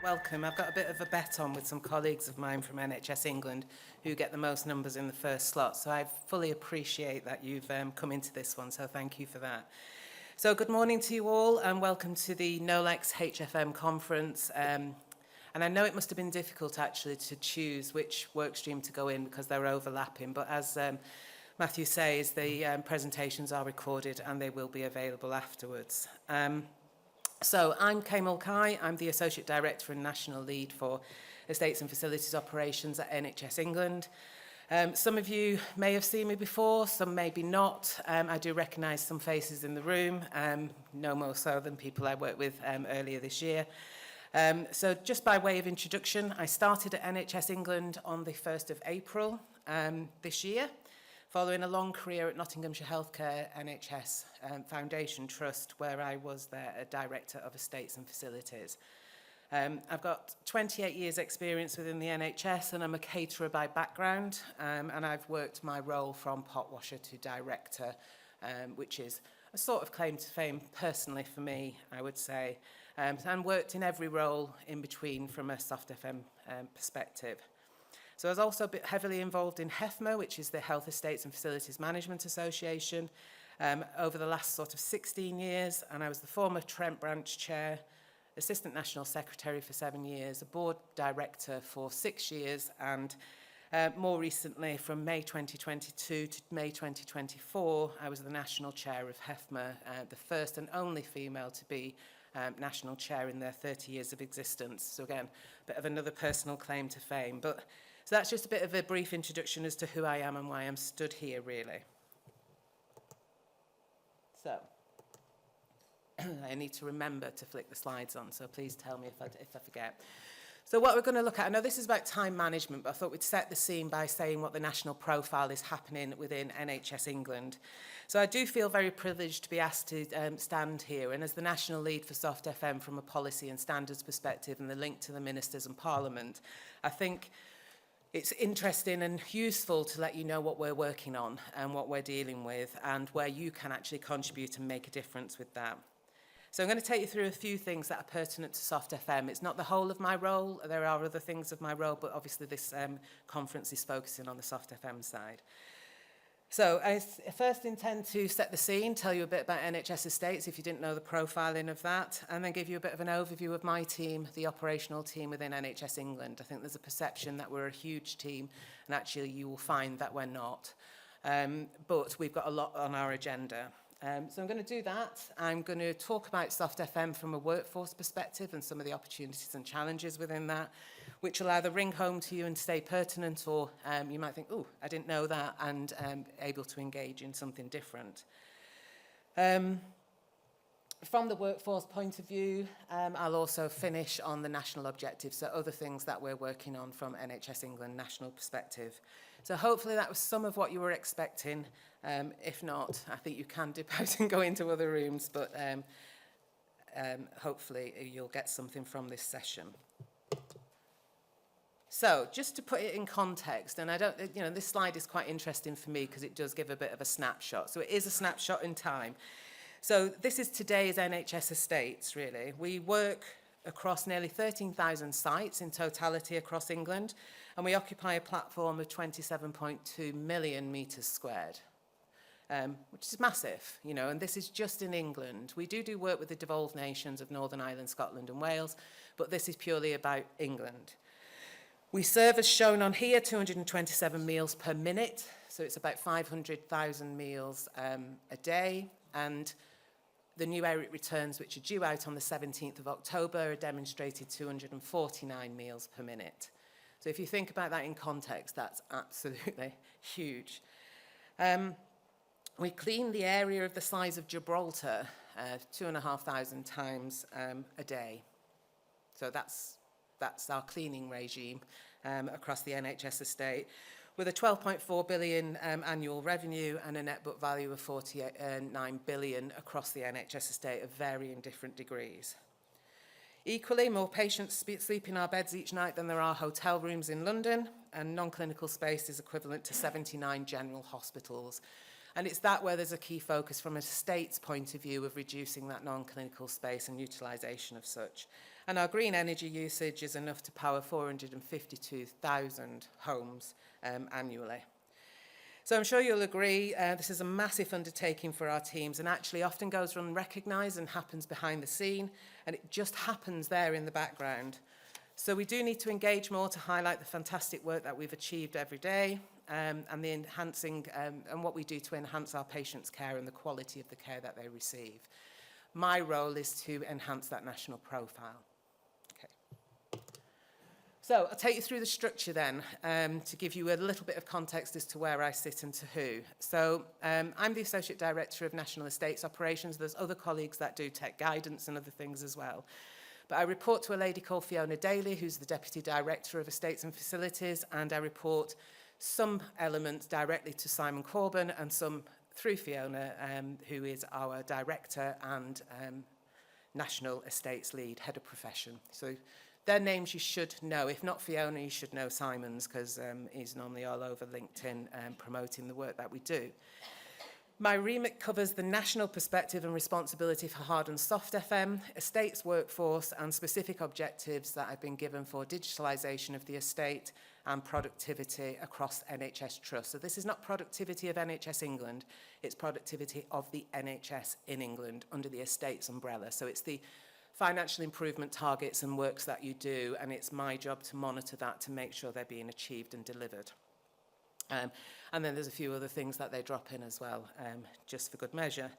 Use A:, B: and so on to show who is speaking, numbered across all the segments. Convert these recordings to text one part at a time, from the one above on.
A: welcome. I've got a bit of a bet on with some colleagues of mine from NHS England who get the most numbers in the first slot. So I fully appreciate that you've come into this one. So thank you for that. So good morning to you all and welcome to the NOLEX HFM conference. And I know it must have been difficult actually to choose which work stream to go in because they're overlapping. But as Matthew says, the presentations are recorded and they will be available afterwards. So I'm Kay Mulcahy. I'm the Associate Director and National Lead for Estates and Facilities Operations at NHS England. Some of you may have seen me before, some maybe not. I do recognise some faces in the room, no more so than people I worked with earlier this year. So just by way of introduction, I started at NHS England on the 1st of April this year, following a long career at Nottinghamshire Healthcare NHS Foundation Trust, where I was their Director of Estates and Facilities. I've got 28 years experience within the NHS and I'm a caterer by background, and I've worked my role from pot washer to director, which is a sort of claim to fame personally for me, I would say, and worked in every role in between from a soft FM perspective. So I was also a bit heavily involved in HEFMA, which is the Health Estates and Facilities Management Association, over the last sort of 16 years, and I was the former Trent Branch Chair, Assistant National Secretary for 7 years, a Board Director for 6 years, and more recently, from May 2022 to May 2024, I was the National Chair of HEFMA, the first and only female to be National Chair in their 30 years of existence. So again, a bit of another personal claim to fame. So that's just a bit of a brief introduction as to who I am and why I'm stood here, really. So, I need to remember to flick the slides on, so please tell me if I forget. So what we're going to look at, I know this is about time management, but I thought we'd set the scene by saying what the national profile is happening within NHS England. So I do feel very privileged to be asked to stand here, and as the national lead for Soft FM from a policy and standards perspective and the link to the ministers and Parliament, I think it's interesting and useful to let you know what we're working on and what we're dealing with and where you can actually contribute and make a difference with that. So I'm going to take you through a few things that are pertinent to Soft FM. It's not the whole of my role. There are other things of my role, but obviously this conference is focusing on the Soft FM side. So I first intend to set the scene, tell you a bit about NHS Estates, if you didn't know the profiling of that, and then give you a bit of an overview of my team, the operational team within NHS England. I think there's a perception that we're a huge team, and actually you will find that we're not. But we've got a lot on our agenda. So I'm going to do that. I'm going to talk about Soft FM from a workforce perspective and some of the opportunities and challenges within that, which will either ring home to you and stay pertinent, or you might think, oh, I didn't know that, and able to engage in something different. From the workforce point of view, I'll also finish on the national objectives, so other things that we're working on from NHS England national perspective. So hopefully that was some of what you were expecting. If not, I think you can dip out and go into other rooms, but hopefully you'll get something from this session. So just to put it in context, and this slide is quite interesting for me because it does give a bit of a snapshot. So it is a snapshot in time. So this is today's NHS Estates, really. We work across nearly 13,000 sites in totality across England, and we occupy a platform of 27.2 million metres squared, which is massive, and this is just in England. We do work with the devolved nations of Northern Ireland, Scotland and Wales, but this is purely about England. We serve, as shown on here, 227 meals per minute, so it's about 500,000 meals a day, and the new ERIC returns, which are due out on the 17th of October, are demonstrated 249 meals per minute. So if you think about that in context, that's absolutely huge. We clean the area of the size of Gibraltar 2,500 times a day. So that's our cleaning regime across the NHS estate, with a 12.4 billion annual revenue and a net book value of 49 billion across the NHS estate of varying different degrees. Equally, more patients sleep in our beds each night than there are hotel rooms in London, and non-clinical space is equivalent to 79 general hospitals. And it's that where there's a key focus from a state's point of view of reducing that non-clinical space and utilisation of such. And our green energy usage is enough to power 452,000 homes annually. So I'm sure you'll agree, this is a massive undertaking for our teams and actually often goes unrecognised and happens behind the scene, and it just happens there in the background. So we do need to engage more to highlight the fantastic work that we've achieved every day and the enhancing and what we do to enhance our patients' care and the quality of the care that they receive. My role is to enhance that national profile. So I'll take you through the structure then to give you a little bit of context as to where I sit and to who. So I'm the Associate Director of National Estates Operations. There's other colleagues that do tech guidance and other things as well. But I report to a lady called Fiona Daly, who's the Deputy Director of Estates and Facilities, and I report some elements directly to Simon Corbin and some through Fiona, who is our Director and National Estates Lead, Head of Profession. So their names you should know. If not Fiona, you should know Simon's because he's normally all over LinkedIn promoting the work that we do. My remit covers the national perspective and responsibility for hard and soft FM, estates workforce and specific objectives that I've been given for digitalisation of the estate and productivity across NHS Trust. So this is not productivity of NHS England, it's productivity of the NHS in England under the estates umbrella. So it's the financial improvement targets and works that you do, and it's my job to monitor that to make sure they're being achieved and delivered. And then there's a few other things that they drop in as well, just for good measure.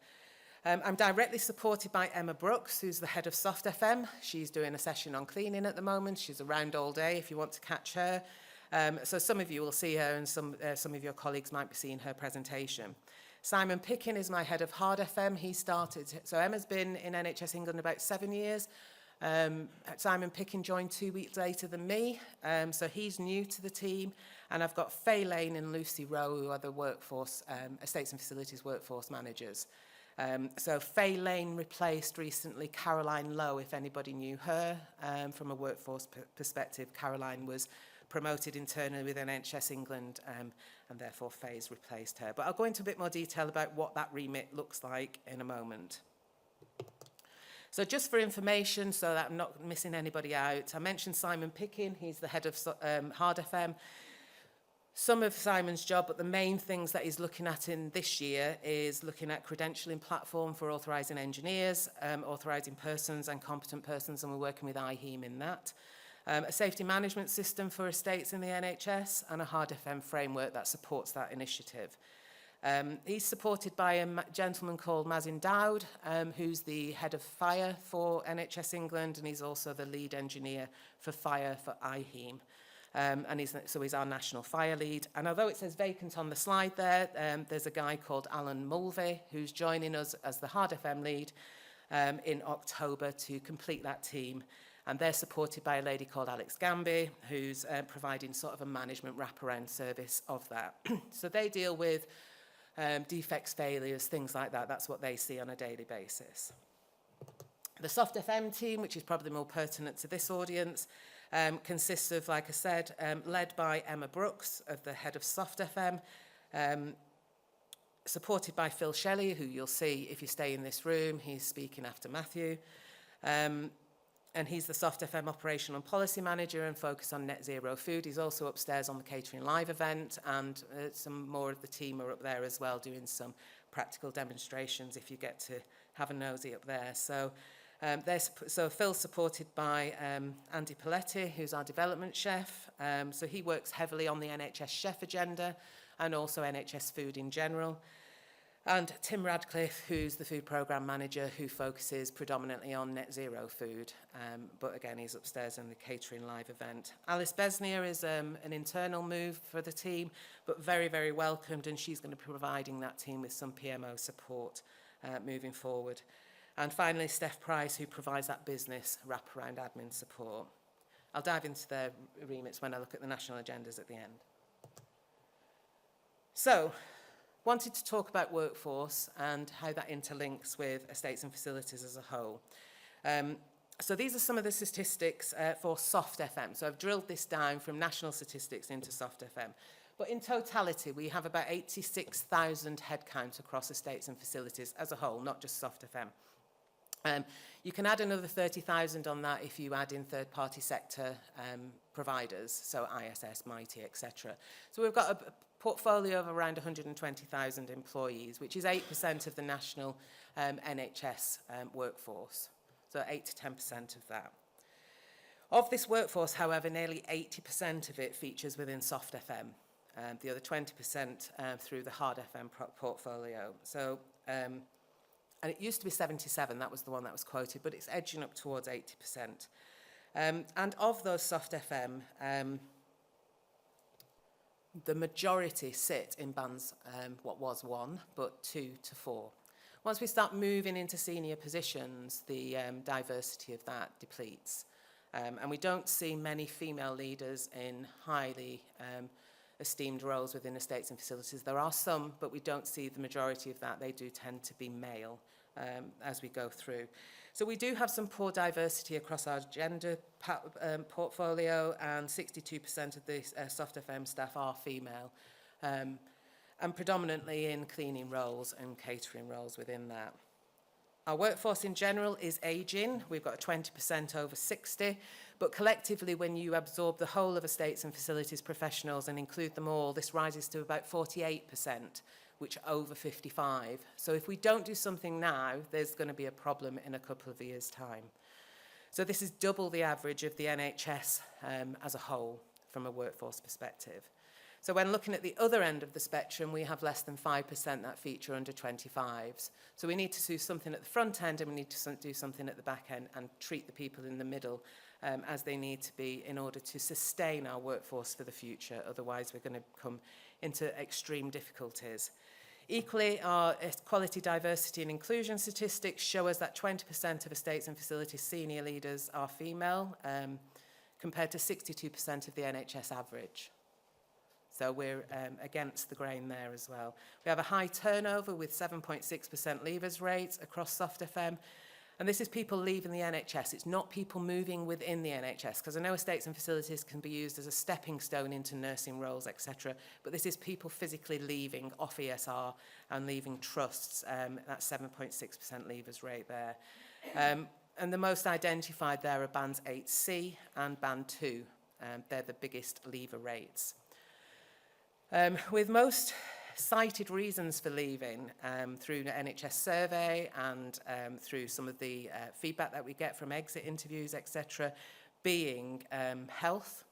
A: I'm directly supported by Emma Brooks, who's the head of Soft FM. She's doing a session on cleaning at the moment. She's around all day if you want to catch her. So some of you will see her and some of your colleagues might be seeing her presentation. Simon Pickin is my head of Hard FM. He started, so Emma's been in NHS England about 7 years. Simon Pickin joined 2 weeks later than me, so he's new to the team. And I've got Faye Lane and Lucy Rowe, who are the workforce, Estates and Facilities workforce managers. So Faye Lane replaced recently Caroline Lowe, if anybody knew her. From a workforce perspective, Caroline was promoted internally with NHS England, and therefore Faye's replaced her. But I'll go into a bit more detail about what that remit looks like in a moment. So just for information, so that I'm not missing anybody out, I mentioned Simon Pickin. He's the head of Hard FM. Some of Simon's job, but the main things that he's looking at in this year is looking at credentialing platform for authorising engineers, authorising persons and competent persons, and we're working with IHEAM in that. A safety management system for estates in the NHS, and a Hard FM framework that supports that initiative. He's supported by a gentleman called Mazin Dowd, who's the head of fire for NHS England, and he's also the lead engineer for fire for IHEAM. And he's our national fire lead. And although it says vacant on the slide there, there's a guy called Alan Mulcahy who's joining us as the Hard FM lead in October to complete that team. And they're supported by a lady called Alex Gamby, who's providing sort of a management wraparound service of that. So they deal with defects, failures, things like that. That's what they see on a daily basis. The Soft FM team, which is probably more pertinent to this audience, consists of, like I said, led by Emma Brooks, of the head of Soft FM, supported by Phil Shelley, who you'll see if you stay in this room. He's speaking after Matthew. And he's the Soft FM operational and policy manager and focus on net zero food. He's also upstairs on the Catering Live event, and some more of the team are up there as well doing some practical demonstrations if you get to have a nosy up there. So Phil's supported by Andy Paletti, who's our development chef. So he works heavily on the NHS chef agenda and also NHS food in general. And Tim Radcliffe, who's the food programme manager, who focuses predominantly on net zero food. But again, he's upstairs in the Catering Live event. Alice Besnier is an internal move for the team, but very, very welcomed, and she's going to be providing that team with some PMO support moving forward. And finally, Steph Price, who provides that business wraparound admin support. I'll dive into their remits when I look at the national agendas at the end. So, wanted to talk about workforce and how that interlinks with estates and facilities as a whole. So these are some of the statistics for Soft FM. So I've drilled this down from national statistics into Soft FM. But in totality, we have about 86,000 headcount across estates and facilities as a whole, not just Soft FM. You can add another 30,000 on that if you add in third-party sector providers, so ISS, Mighty, etc. So we've got a portfolio of around 120,000 employees, which is 8% of the national NHS workforce, so 8 to 10% of that. Of this workforce, however, nearly 80% of it features within soft FM, the other 20% through the hard FM portfolio. So, and it used to be 77, that was the one that was quoted, but it's edging up towards 80%. And of those soft FM, the majority sit in bands, what was 1, but 2 to 4. Once we start moving into senior positions, the diversity of that depletes. And we don't see many female leaders in highly esteemed roles within estates and facilities. There are some, but we don't see the majority of that. They do tend to be male as we go through. So we do have some poor diversity across our gender portfolio, and 62% of the soft FM staff are female, and predominantly in cleaning roles and catering roles within that. Our workforce in general is ageing. We've got 20% over 60, but collectively, when you absorb the whole of estates and facilities professionals and include them all, this rises to about 48%, which are over 55. So if we don't do something now, there's going to be a problem in a couple of years' time. So this is double the average of the NHS as a whole from a workforce perspective. So when looking at the other end of the spectrum, we have less than 5% that feature under 25s. So we need to do something at the front end, and we need to do something at the back end and treat the people in the middle as they need to be in order to sustain our workforce for the future. Otherwise, we're going to come into extreme difficulties. Equally, our equality, diversity and inclusion statistics show us that 20% of estates and facilities senior leaders are female, compared to 62% of the NHS average. So we're against the grain there as well. We have a high turnover with 7.6% leavers rates across soft FM. And this is people leaving the NHS. It's not people moving within the NHS, because I know estates and facilities can be used as a stepping stone into nursing roles, etc. But this is people physically leaving off ESR and leaving trusts. That's 7.6% leavers rate there. And the most identified there are bands 8C and band 2. They're the biggest leaver rates. With most cited reasons for leaving through the NHS survey and through some of the feedback that we get from exit interviews, etc., being health,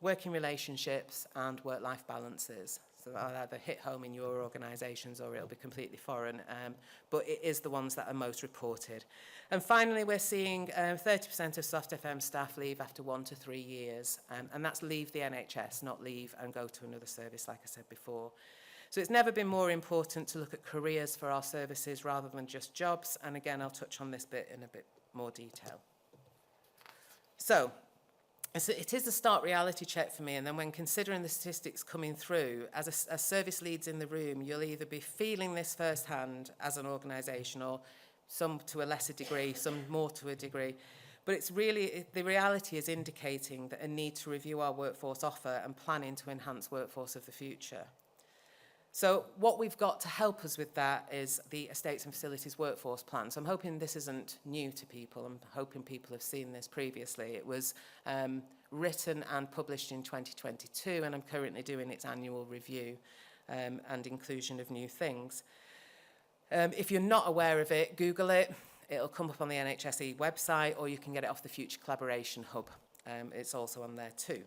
A: working relationships and work-life balances. So that'll either hit home in your organisations or it'll be completely foreign, but it is the ones that are most reported. And finally, we're seeing 30% of soft FM staff leave after 1 to 3 years, and that's leave the NHS, not leave and go to another service, like I said before. So it's never been more important to look at careers for our services rather than just jobs, and again, I'll touch on this bit in a bit more detail. So, it is a start reality check for me, and then when considering the statistics coming through, as service leads in the room, you'll either be feeling this firsthand as an organisation, or some to a lesser degree, some more to a degree. But it's really, the reality is indicating that a need to review our workforce offer and planning to enhance workforce of the future. So what we've got to help us with that is the Estates and Facilities Workforce Plan. So I'm hoping this isn't new to people. I'm hoping people have seen this previously. It was written and published in 2022, and I'm currently doing its annual review and inclusion of new things. If you're not aware of it, Google it. It'll come up on the NHSE website, or you can get it off the Future Collaboration Hub. It's also on there too.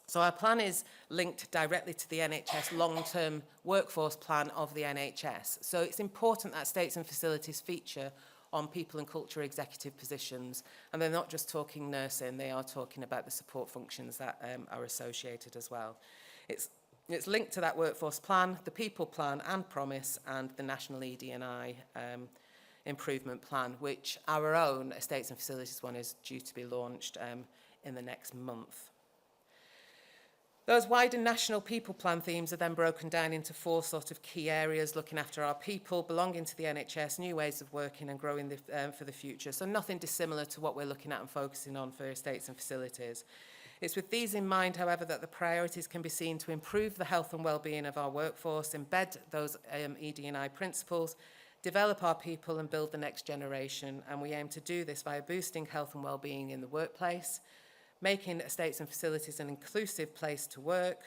A: So our plan is linked directly to the NHS long-term workforce plan of the NHS. So it's important that estates and facilities feature on people and culture executive positions. And they're not just talking nursing, they are talking about the support functions that are associated as well. It's linked to that workforce plan, the people plan and promise, and the national ED&I improvement plan, which our own estates and facilities one is due to be launched in the next month. Those wider national people plan themes are then broken down into 4 sort of key areas: looking after our people, belonging to the NHS, new ways of working and growing for the future. So nothing dissimilar to what we're looking at and focusing on for estates and facilities. It's with these in mind, however, that the priorities can be seen to improve the health and well-being of our workforce, embed those ED&I principles, develop our people and build the next generation, and we aim to do this by boosting health and well-being in the workplace, making estates and facilities an inclusive place to work,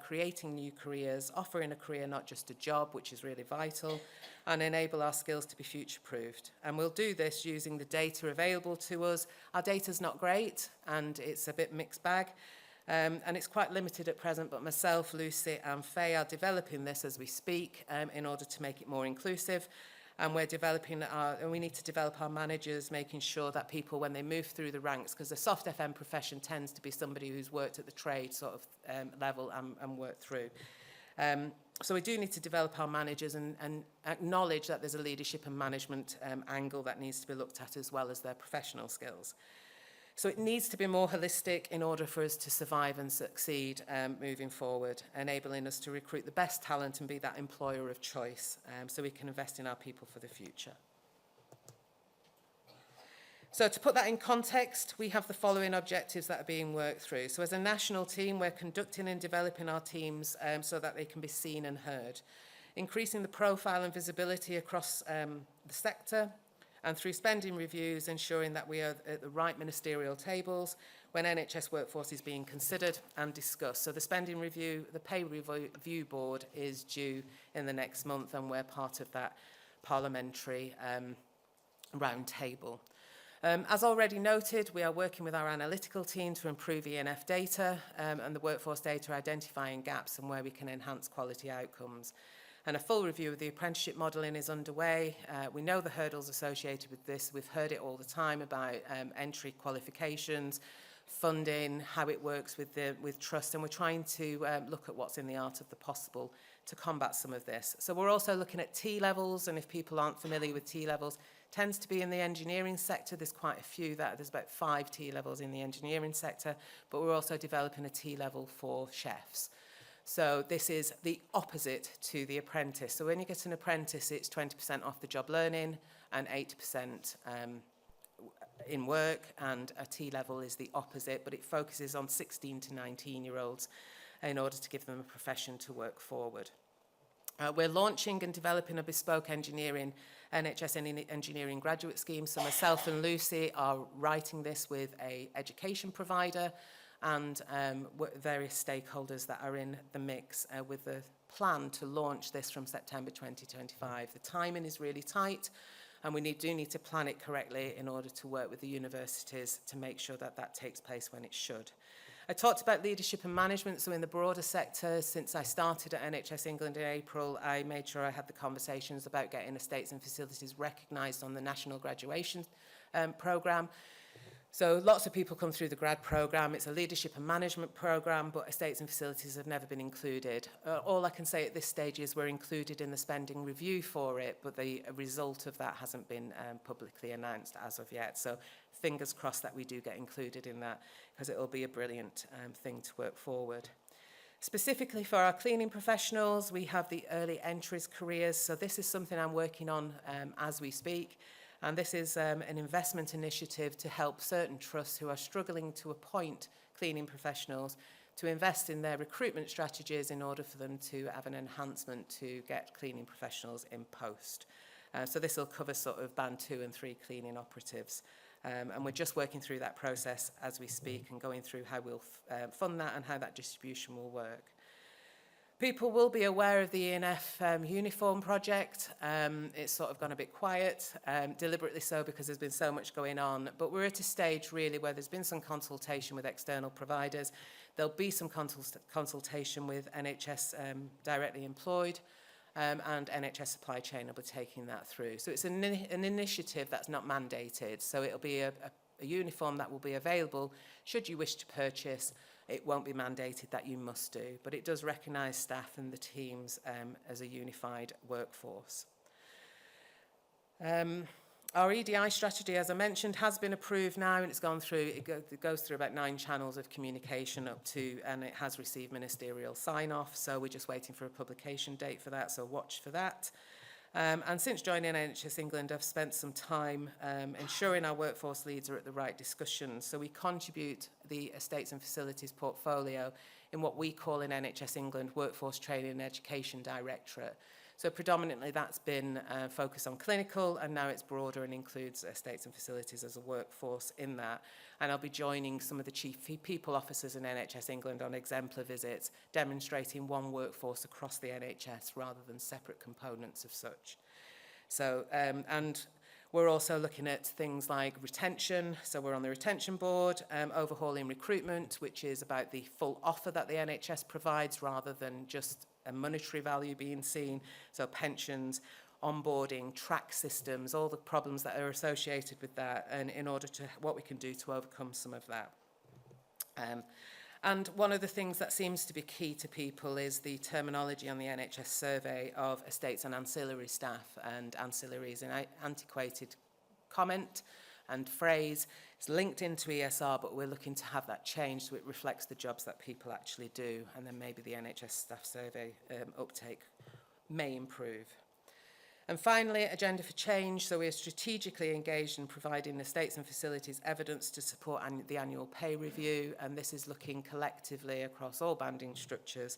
A: creating new careers, offering a career, not just a job, which is really vital, and enable our skills to be future-proofed. And we'll do this using the data available to us. Our data's not great, and it's a bit mixed bag, and it's quite limited at present, but myself, Lucy and Faye are developing this as we speak in order to make it more inclusive. And we're and we need to develop our managers, making sure that people, when they move through the ranks, because the soft FM profession tends to be somebody who's worked at the trade sort of level and worked through. So we do need to develop our managers and acknowledge that there's a leadership and management angle that needs to be looked at as well as their professional skills. So it needs to be more holistic in order for us to survive and succeed moving forward, enabling us to recruit the best talent and be that employer of choice so we can invest in our people for the future. So to put that in context, we have the following objectives that are being worked through. So as a national team, we're conducting and developing our teams so that they can be seen and heard, increasing the profile and visibility across the sector, and through spending reviews, ensuring that we are at the right ministerial tables when NHS workforce is being considered and discussed. So the spending review, the pay review board is due in the next month, and we're part of that parliamentary round table. As already noted, we are working with our analytical team to improve ENF data and the workforce data, identifying gaps and where we can enhance quality outcomes. And a full review of the apprenticeship modelling is underway. We know the hurdles associated with this. We've heard it all the time about entry qualifications, funding, how it works with trust, and we're trying to look at what's in the art of the possible to combat some of this. So we're also looking at T levels, and if people aren't familiar with T levels, tends to be in the engineering sector. There's quite a few there's about 5 T levels in the engineering sector, but we're also developing a T level for chefs. So this is the opposite to the apprentice. So when you get an apprentice, it's 20% off the job learning and 80% in work, and a T-level is the opposite, but it focuses on 16 to 19-year-olds in order to give them a profession to work forward. We're launching and developing a bespoke NHS engineering graduate scheme. So myself and Lucy are writing this with an education provider and various stakeholders that are in the mix with the plan to launch this from September 2025. The timing is really tight, and we do need to plan it correctly in order to work with the universities to make sure that that takes place when it should. I talked about leadership and management, so in the broader sector, since I started at NHS England in April, I made sure I had the conversations about getting estates and facilities recognised on the National Graduation Programme. So lots of people come through the grad programme. It's a leadership and management programme, but estates and facilities have never been included. All I can say at this stage is we're included in the spending review for it, but the result of that hasn't been publicly announced as of yet. So fingers crossed that we do get included in that, because it will be a brilliant thing to work forward. Specifically for our cleaning professionals, we have the early entries careers. So this is something I'm working on as we speak. And this is an investment initiative to help certain trusts who are struggling to appoint cleaning professionals to invest in their recruitment strategies in order for them to have an enhancement to get cleaning professionals in post. So this will cover sort of band 2 and 3 cleaning operatives. And we're just working through that process as we speak and going through how we'll fund that and how that distribution will work. People will be aware of the ENF uniform project. It's sort of gone a bit quiet, deliberately so, because there's been so much going on. But we're at a stage really where there's been some consultation with external providers. There'll be some consultation with NHS directly employed, and NHS supply chain will be taking that through. So it's an initiative that's not mandated. So it'll be a uniform that will be available should you wish to purchase. It won't be mandated that you must do, but it does recognise staff and the teams as a unified workforce. Our EDI strategy, as I mentioned, has been approved now, and it's gone through, it goes through about 9 channels of communication up to, and it has received ministerial sign-off, so we're just waiting for a publication date for that, so watch for that. And since joining NHS England, I've spent some time ensuring our workforce leads are at the right discussions. So we contribute the estates and facilities portfolio in what we call in NHS England Workforce Training and Education Directorate. So predominantly that's been focused on clinical, and now it's broader and includes estates and facilities as a workforce in that. And I'll be joining some of the chief people officers in NHS England on exemplar visits, demonstrating one workforce across the NHS rather than separate components of such. So, and we're also looking at things like retention. So we're on the retention board, overhauling recruitment, which is about the full offer that the NHS provides rather than just a monetary value being seen. So pensions, onboarding, track systems, all the problems that are associated with that, and in order to, what we can do to overcome some of that. And one of the things that seems to be key to people is the terminology on the NHS survey of estates and ancillary staff, and ancillary is an antiquated comment and phrase. It's linked into ESR, but we're looking to have that changed so it reflects the jobs that people actually do, and then maybe the NHS staff survey uptake may improve. And finally, agenda for change. So we are strategically engaged in providing estates and facilities evidence to support the annual pay review, and this is looking collectively across all banding structures,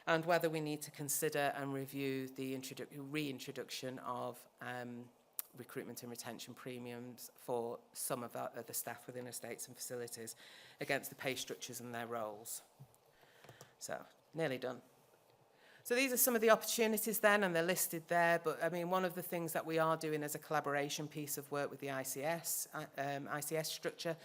A: and whether we need to consider and review the reintroduction of recruitment and retention premiums for some of the staff within estates and facilities against the pay structures and their roles. So, nearly done. So these are some of the opportunities then, and they're listed there. But I mean, one of the things that we are doing as a collaboration piece of work with the ICS structure.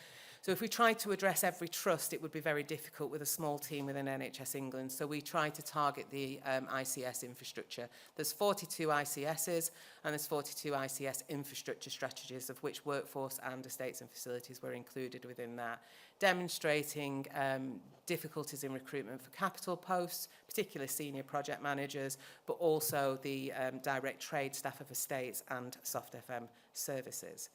A: So if we tried to address every trust, it would be very difficult with a small team within NHS England. So we try to target the ICS infrastructure. There's 42 ICSs, and there's 42 ICS infrastructure strategies, of which workforce and estates and facilities were included within that, demonstrating difficulties in recruitment for capital posts, particularly senior project managers, but also the direct trade staff of estates and soft FM services.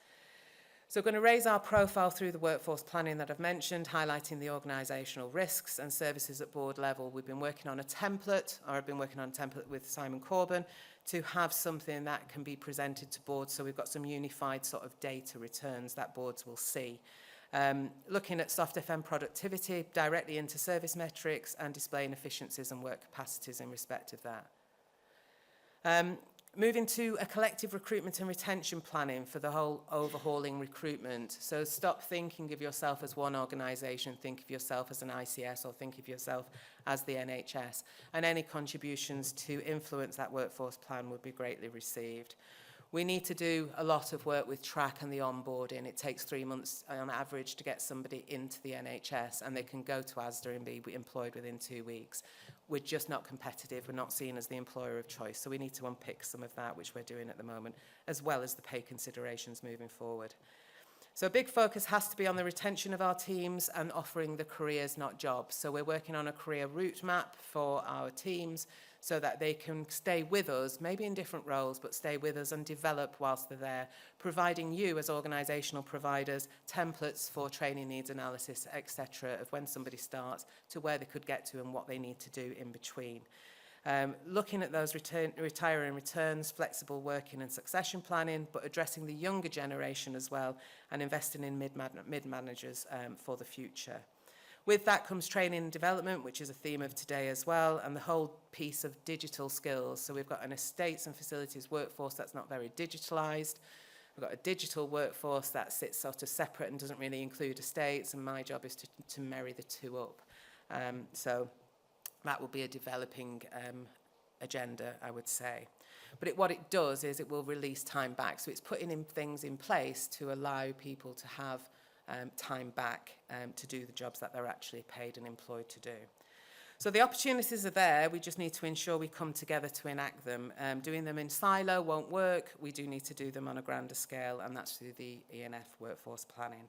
A: So we're going to raise our profile through the workforce planning that I've mentioned, highlighting the organisational risks and services at board level. We've been working on a template, or I've been working on a template with Simon Corbyn, to have something that can be presented to boards. So we've got some unified sort of data returns that boards will see. Looking at soft FM productivity directly into service metrics and displaying efficiencies and work capacities in respect of that. Moving to a collective recruitment and retention planning for the whole overhauling recruitment. So stop thinking of yourself as one organisation, think of yourself as an ICS, or think of yourself as the NHS. And any contributions to influence that workforce plan would be greatly received. We need to do a lot of work with track and the onboarding. It takes 3 months on average to get somebody into the NHS, and they can go to Asda and be employed within 2 weeks. We're just not competitive. We're not seen as the employer of choice. So we need to unpick some of that, which we're doing at the moment, as well as the pay considerations moving forward. So a big focus has to be on the retention of our teams and offering the careers, not jobs. So we're working on a career route map for our teams so that they can stay with us, maybe in different roles, but stay with us and develop whilst they're there, providing you as organisational providers templates for training needs analysis, etc., of when somebody starts to where they could get to and what they need to do in between. Looking at those retire and returns, flexible working and succession planning, but addressing the younger generation as well, and investing in mid-managers for the future. With that comes training and development, which is a theme of today as well, and the whole piece of digital skills. So we've got an estates and facilities workforce that's not very digitalised. We've got a digital workforce that sits sort of separate and doesn't really include estates, and my job is to marry the two up. So that will be a developing agenda, I would say. But what it does is it will release time back. So it's putting in things in place to allow people to have time back to do the jobs that they're actually paid and employed to do. So the opportunities are there. We just need to ensure we come together to enact them. Doing them in silo won't work. We do need to do them on a grander scale, and that's through the ENF workforce planning.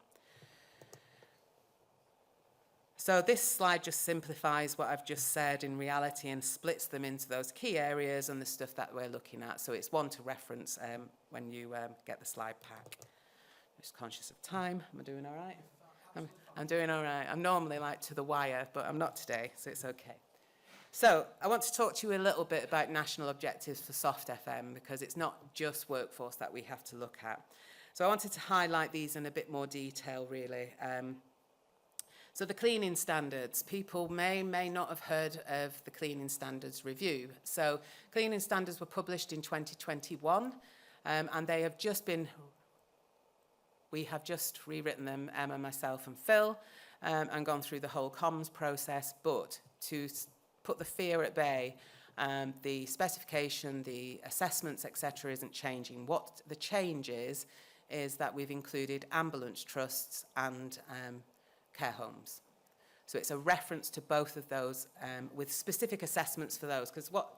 A: So this slide just simplifies what I've just said in reality and splits them into those key areas and the stuff that we're looking at. So it's one to reference when you get the slide pack. Just conscious of time. Am I doing all right? I'm doing all right. I'm normally like to the wire, but I'm not today, so it's okay. So I want to talk to you a little bit about national objectives for soft FM, because it's not just workforce that we have to look at. So I wanted to highlight these in a bit more detail, really. So the cleaning standards, people may not have heard of the cleaning standards review. So cleaning standards were published in 2021, and they have just been, we have just rewritten them, Emma, myself and Phil, and gone through the whole comms process, but to put the fear at bay, the specification, the assessments, etc., isn't changing. What the change is that we've included ambulance trusts and care homes. So it's a reference to both of those with specific assessments for those, because what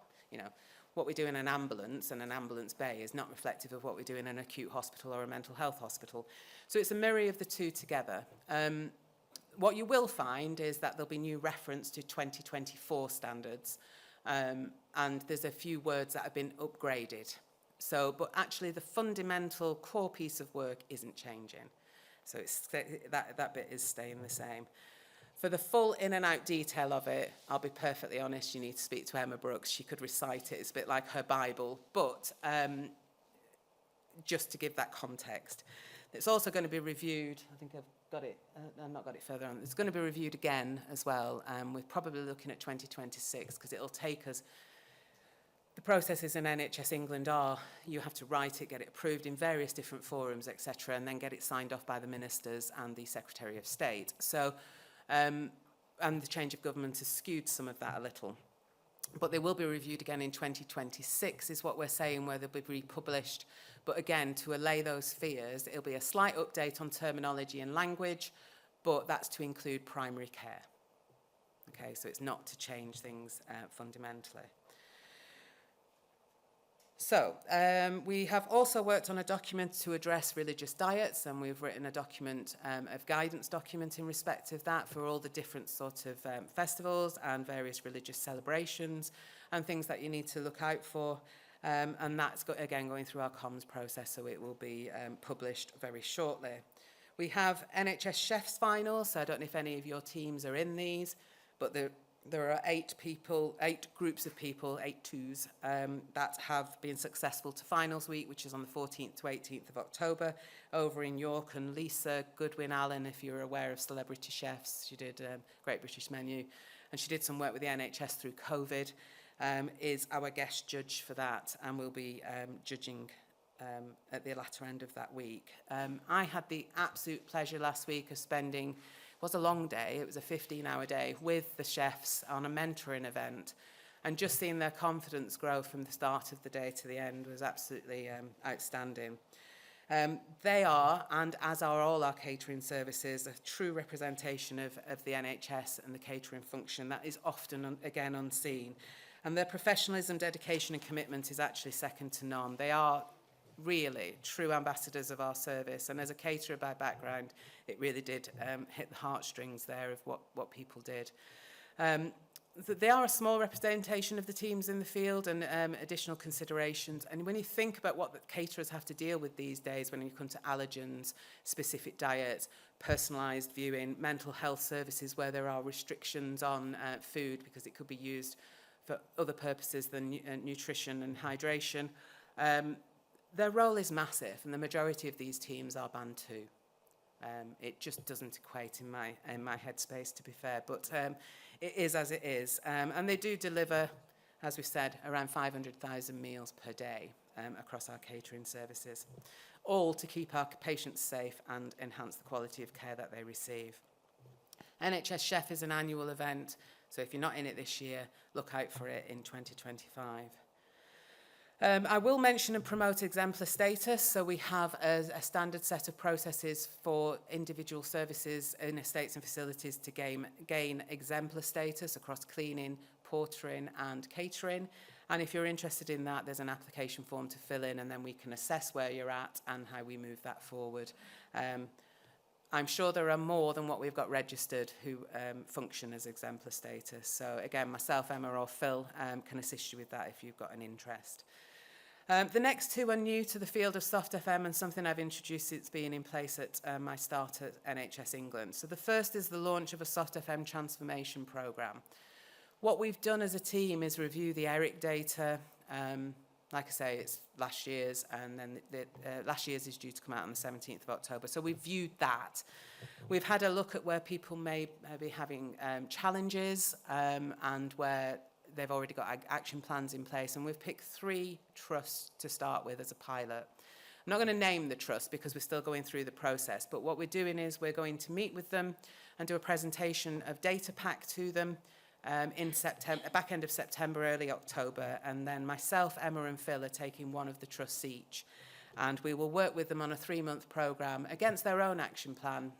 A: we do in an ambulance and an ambulance bay is not reflective of what we do in an acute hospital or a mental health hospital. So it's a mirror of the two together. What you will find is that there'll be new reference to 2024 standards, and there's a few words that have been upgraded. So, but actually the fundamental core piece of work isn't changing. So it's, that bit is staying the same. For the full in and out detail of it, I'll be perfectly honest, you need to speak to Emma Brooks. She could recite it. It's a bit like her Bible, but just to give that context. It's also going to be reviewed, I think I've got it, I've not got it further on. It's going to be reviewed again as well. We're probably looking at 2026 because it'll take us. The processes in NHS England are, you have to write it, get it approved in various different forums, etc., and then get it signed off by the ministers and the Secretary of State. So, and the change of government has skewed some of that a little. But they will be reviewed again in 2026, is what we're saying, where they'll be republished. But again, to allay those fears, it'll be a slight update on terminology and language, but that's to include primary care. Okay, so it's not to change things fundamentally. So, we have also worked on a document to address religious diets, and we've written a document, of guidance document in respect of that for all the different sort of festivals and various religious celebrations and things that you need to look out for. And that's, again, going through our comms process, so it will be published very shortly. We have NHS Chefs Finals, so I don't know if any of your teams are in these, but there are 8 groups of people, 8 twos, that have been successful to finals week, which is on the 14th to 18th of October, over in York. And Lisa Goodwin-Allen, if you're aware of Celebrity Chefs, she did Great British Menu, and she did some work with the NHS through COVID, is our guest judge for that, and will be judging at the latter end of that week. I had the absolute pleasure last week of spending, it was a long day, it was a 15-hour day with the chefs on a mentoring event, and just seeing their confidence grow from the start of the day to the end was absolutely outstanding. They are, and as are all our catering services, a true representation of the NHS and the catering function that is often, again, unseen. And their professionalism, dedication and commitment is actually second to none. They are really true ambassadors of our service, and as a caterer by background, it really did hit the heartstrings there of what people did. They are a small representation of the teams in the field, and additional considerations. And when you think about what the caterers have to deal with these days, when you come to allergens, specific diets, personalised viewing, mental health services where there are restrictions on food because it could be used for other purposes than nutrition and hydration, their role is massive, and the majority of these teams are band 2. It just doesn't equate in my headspace, to be fair, but it is as it is. And they do deliver, as we've said, around 500,000 meals per day across our catering services, all to keep our patients safe and enhance the quality of care that they receive. NHS Chef is an annual event, so if you're not in it this year, look out for it in 2025. I will mention and promote exemplar status. So we have a standard set of processes for individual services in estates and facilities to gain exemplar status across cleaning, portering and catering. And if you're interested in that, there's an application form to fill in, and then we can assess where you're at and how we move that forward. I'm sure there are more than what we've got registered who function as exemplar status. So again, myself, Emma or Phil can assist you with that if you've got an interest. The next 2 are new to the field of soft FM and something I've introduced since being in place at my start at NHS England. So the first is the launch of a soft FM transformation programme. What we've done as a team is review the ERIC data, Like I say, it's last year's, and then last year's is due to come out on the 17th of October. So we've viewed that. We've had a look at where people may be having challenges and where they've already got action plans in place, and we've picked 3 trusts to start with as a pilot. I'm not going to name the trust because we're still going through the process, but what we're doing is we're going to meet with them and do a presentation of data pack to them in September, back end of September, early October, and then myself, Emma and Phil are taking one of the trusts each, and we will work with them on a 3-month programme against their own action plan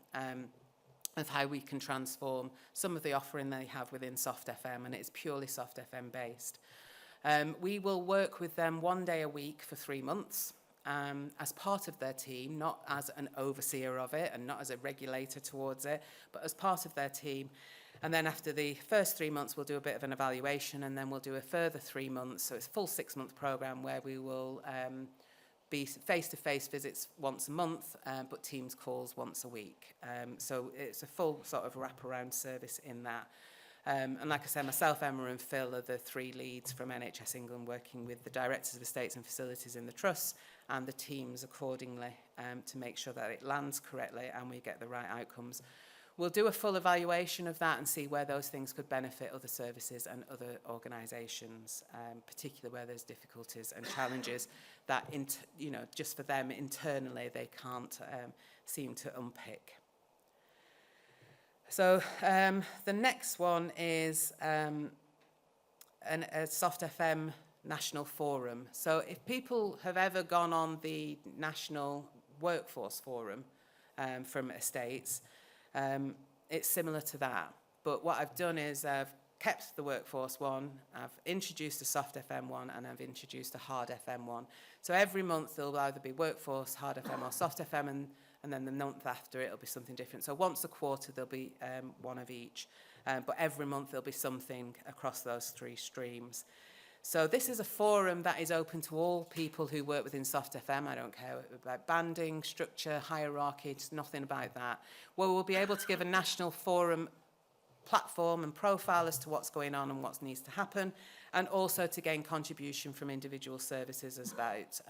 A: of how we can transform some of the offering they have within Soft FM, and it's purely Soft FM based. We will work with them 1 day a week for 3 months as part of their team, not as an overseer of it and not as a regulator towards it, but as part of their team. And then after the first 3 months, we'll do a bit of an evaluation, and then we'll do a further 3 months. So it's a full 6-month programme where we will be face-to-face visits once a month, but Teams calls once a week. So it's a full sort of wraparound service in that. And like I said, myself, Emma and Phil are the 3 leads from NHS England working with the directors of estates and facilities in the trusts and the teams accordingly to make sure that it lands correctly and we get the right outcomes. We'll do a full evaluation of that and see where those things could benefit other services and other organisations, particularly where there's difficulties and challenges that, just for them internally, they can't seem to unpick. So the next one is a Soft FM National Forum. So if people have ever gone on the National Workforce Forum from estates, it's similar to that. But what I've done is I've kept the workforce one, I've introduced a Soft FM one, and I've introduced a Hard FM one. So every month there'll either be workforce, Hard FM or Soft FM, and then the month after it'll be something different. So once a quarter there'll be one of each, but every month there'll be something across those 3 streams. So this is a forum that is open to all people who work within Soft FM. I don't care about banding, structure, hierarchy, it's nothing about that. Where we'll be able to give a national forum platform and profile as to what's going on and what needs to happen, and also to gain contribution from individual services as about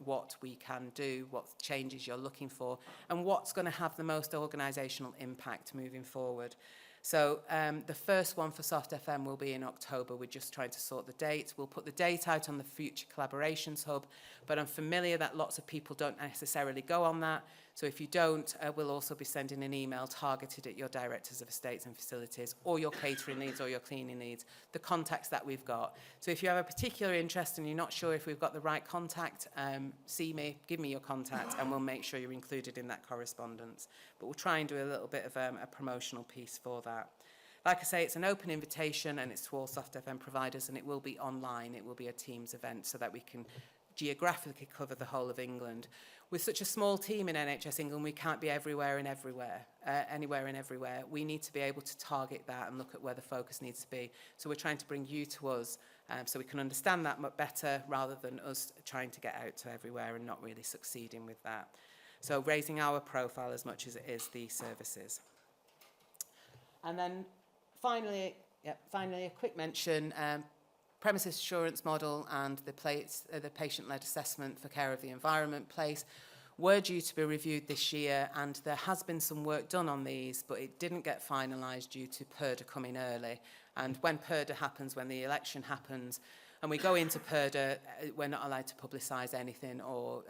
A: what we can do, what changes you're looking for, and what's going to have the most organisational impact moving forward. So the first one for Soft FM will be in October. We're just trying to sort the date. We'll put the date out on the Future Collaborations Hub, but I'm familiar that lots of people don't necessarily go on that. So if you don't, we'll also be sending an email targeted at your directors of estates and facilities, or your catering needs or your cleaning needs, the contacts that we've got. So if you have a particular interest and you're not sure if we've got the right contact, see me, give me your contact, and we'll make sure you're included in that correspondence. But we'll try and do a little bit of a promotional piece for that. Like I say, it's an open invitation and it's to all Soft FM providers, and it will be online. It will be a Teams event so that we can geographically cover the whole of England. With such a small team in NHS England, we can't be everywhere and everywhere, anywhere and everywhere. We need to be able to target that and look at where the focus needs to be. So we're trying to bring you to us so we can understand that much better rather than us trying to get out to everywhere and not really succeeding with that. So raising our profile as much as it is the services. And then finally, a quick mention, premises assurance model and the patient-led assessment for care of the environment place were due to be reviewed this year, and there has been some work done on these, but it didn't get finalised due to PERDA coming early. And when PERDA happens, when the election happens, and we go into PERDA, we're not allowed to publicise anything or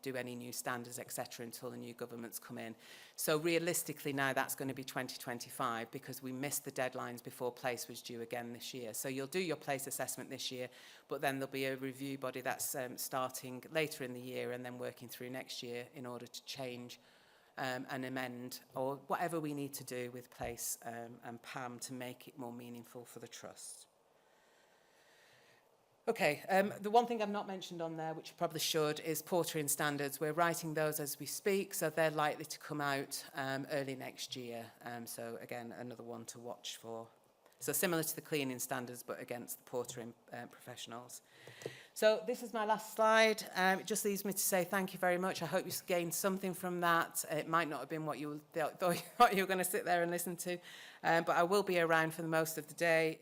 A: do any new standards, etc., until the new governments come in. So realistically now that's going to be 2025 because we missed the deadlines before place was due again this year. So you'll do your place assessment this year, but then there'll be a review body that's starting later in the year and then working through next year in order to change and amend or whatever we need to do with place and PAM to make it more meaningful for the trust. Okay, the one thing I've not mentioned on there, which I probably should, is portering standards. We're writing those as we speak, so they're likely to come out early next year. So again, another one to watch for. So similar to the cleaning standards, but against the portering professionals. So this is my last slide. It just leaves me to say thank you very much. I hope you gained something from that. It might not have been what you thought you were going to sit there and listen to, but I will be around for the most of the day.